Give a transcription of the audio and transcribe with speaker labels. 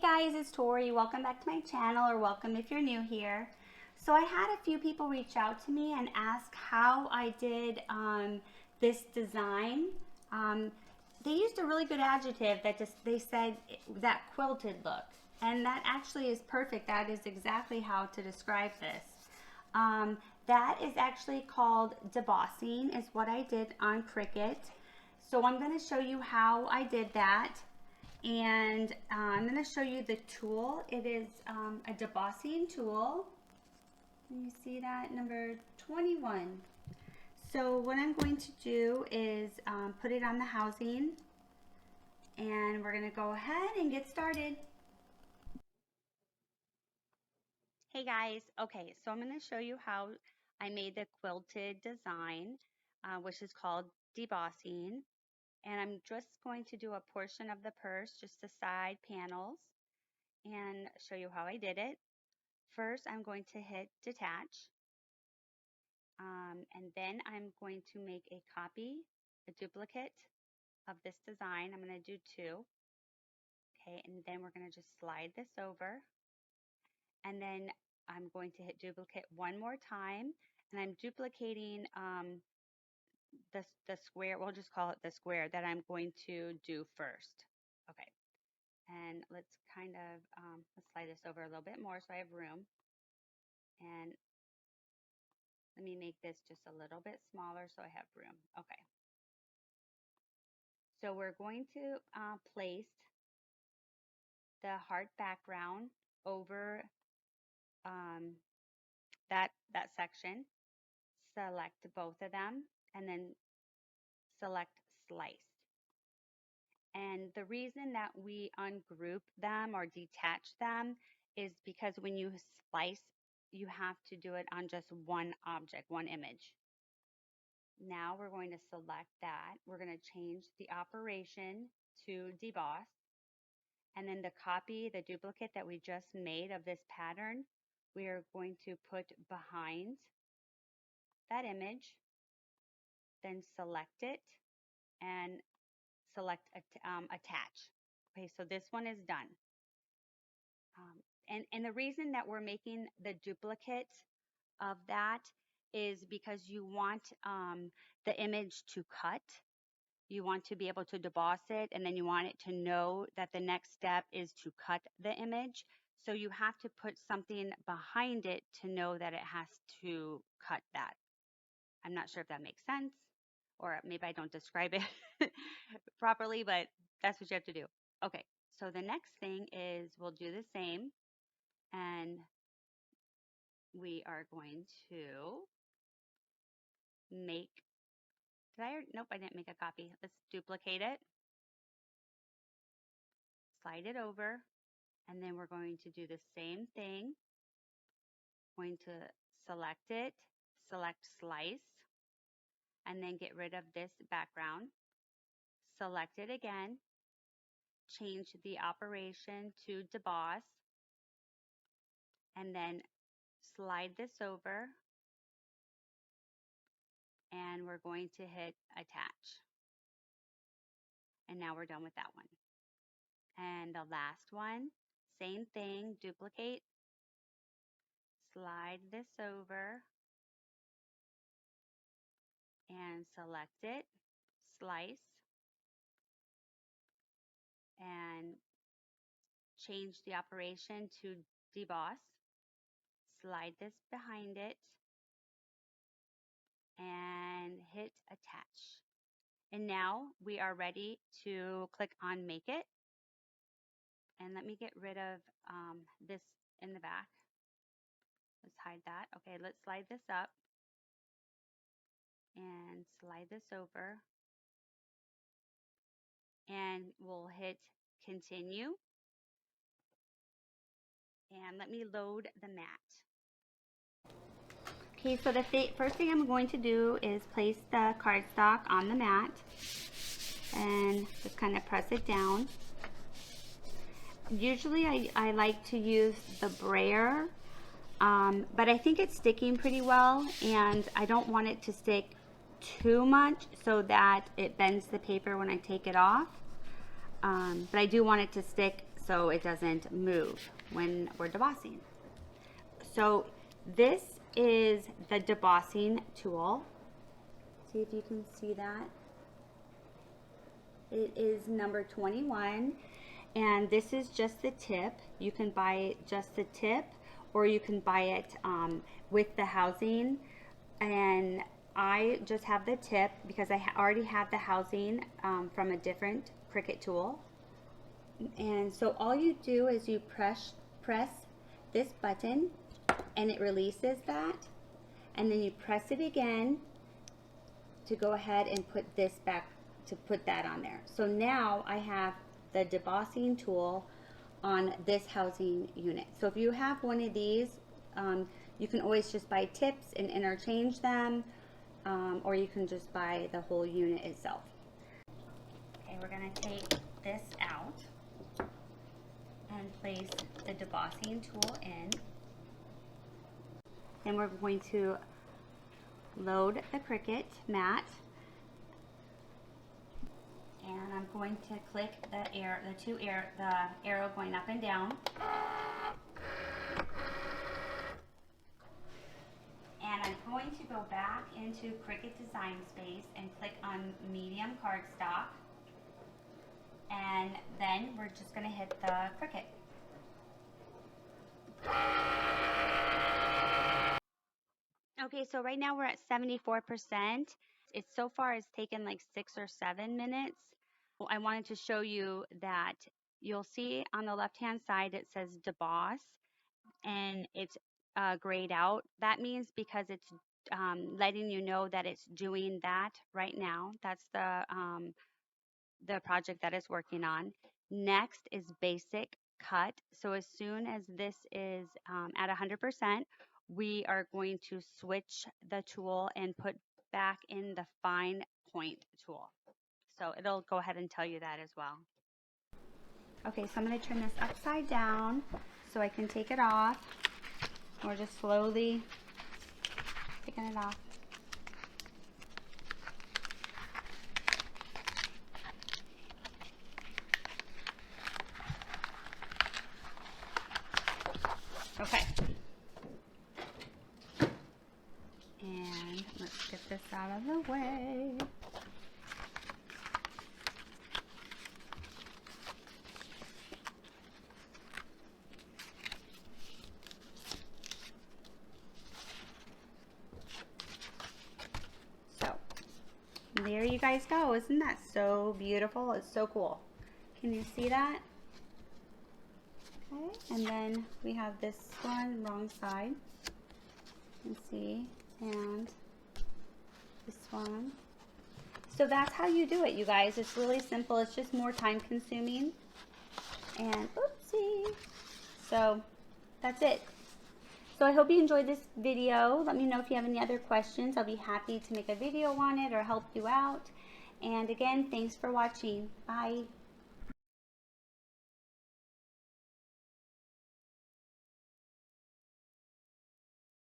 Speaker 1: guys, it's Tori. Welcome back to my channel, or welcome if you're new here. So I had a few people reach out to me and ask how I did this design. They used a really good adjective that they said that quilted look, and that actually is perfect. That is exactly how to describe this. That is actually called debossing, is what I did on Cricut. So I'm going to show you how I did that. And I'm going to show you the tool. It is a debossing tool. You see that, number 21. So what I'm going to do is put it on the housing, and we're going to go ahead and get started. Hey guys, okay, so I'm going to show you how I made the quilted design, which is called debossing. And I'm just going to do a portion of the purse, just the side panels, and show you how I did it. First, I'm going to hit detach, and then I'm going to make a copy, a duplicate of this design. I'm going to do two. Okay, and then we're going to just slide this over, and then I'm going to hit duplicate one more time, and I'm duplicating the square. We'll just call it the square that I'm going to do first. Okay, and let's kind of let's slide this over a little bit more so I have room, and let me make this just a little bit smaller so I have room. Okay. So we're going to place the heart background over that section. Select both of them, and then select slice. And the reason that we ungroup them or detach them is because when you slice, you have to do it on just one object, one image. Now we're going to select that. We're going to change the operation to deboss. And then the copy, the duplicate that we just made of this pattern, we are going to put behind that image, then select it and select attach. Okay, so this one is done. And the reason that we're making the duplicate of that is because you want the image to cut. You want to be able to deboss it, and then you want it to know that the next step is to cut the image. So you have to put something behind it to know that it has to cut that. I'm not sure if that makes sense, or maybe I don't describe it properly, but that's what you have to do. Okay, so the next thing is we'll do the same, and we are going to make, nope, I didn't make a copy. Let's duplicate it, slide it over, and then we're going to do the same thing. Going to select it, select slice, and then get rid of this background. Select it again, change the operation to deboss, and then slide this over, and we're going to hit attach. And now we're done with that one. And the last one, same thing, duplicate, slide this over, and select it, slice, and change the operation to deboss, slide this behind it, and hit attach. And now we are ready to click on Make It. And let me get rid of this in the back. Let's hide that. Okay, let's slide this up and slide this over. And we'll hit Continue. And let me load the mat. Okay, so the first thing I'm going to do is place the cardstock on the mat and just kind of press it down. Usually I like to use the brayer, but I think it's sticking pretty well, and I don't want it to stick too much so that it bends the paper when I take it off. But I do want it to stick so it doesn't move when we're debossing. So this is the debossing tool. See if you can see that. It is number 21, and this is just the tip. You can buy just the tip, or you can buy it with the housing, and I just have the tip because I already have the housing from a different Cricut tool. And so all you do is you press this button and it releases that, and then you press it again to go ahead and put this back, to put that on there. So now I have the debossing tool on this housing unit. So if you have one of these, you can always just buy tips and interchange them, or you can just buy the whole unit itself. Okay, we're going to take this out and place the debossing tool in. Then we're going to load the Cricut mat, and I'm going to click the arrow going up and down, and I'm going to go back into Cricut Design Space and click on medium cardstock, and then we're just going to hit the Cricut. Okay, so right now we're at 74%. It's so far it's taken like 6 or 7 minutes. I wanted to show you that you'll see on the left hand side it says Deboss, and it's grayed out. That means because it's letting you know that it's doing that right now. That's the project that it's working on. Next is basic cut. So as soon as this is at 100%, we are going to switch the tool and put back in the fine point tool. So it'll go ahead and tell you that as well. Okay, so I'm going to turn this upside down so I can take it off. We're just slowly taking it off. Okay. And let's get this out of the way. So, there you guys go. Isn't that so beautiful? It's so cool. Can you see that? Okay, and then we have this one wrong side. You can see, and this one. So that's how you do it, you guys. It's really simple. It's just more time consuming. And oopsie. So that's it. So I hope you enjoyed this video. Let me know if you have any other questions. I'll be happy to make a video on it or help you out. And again, thanks for watching. Bye.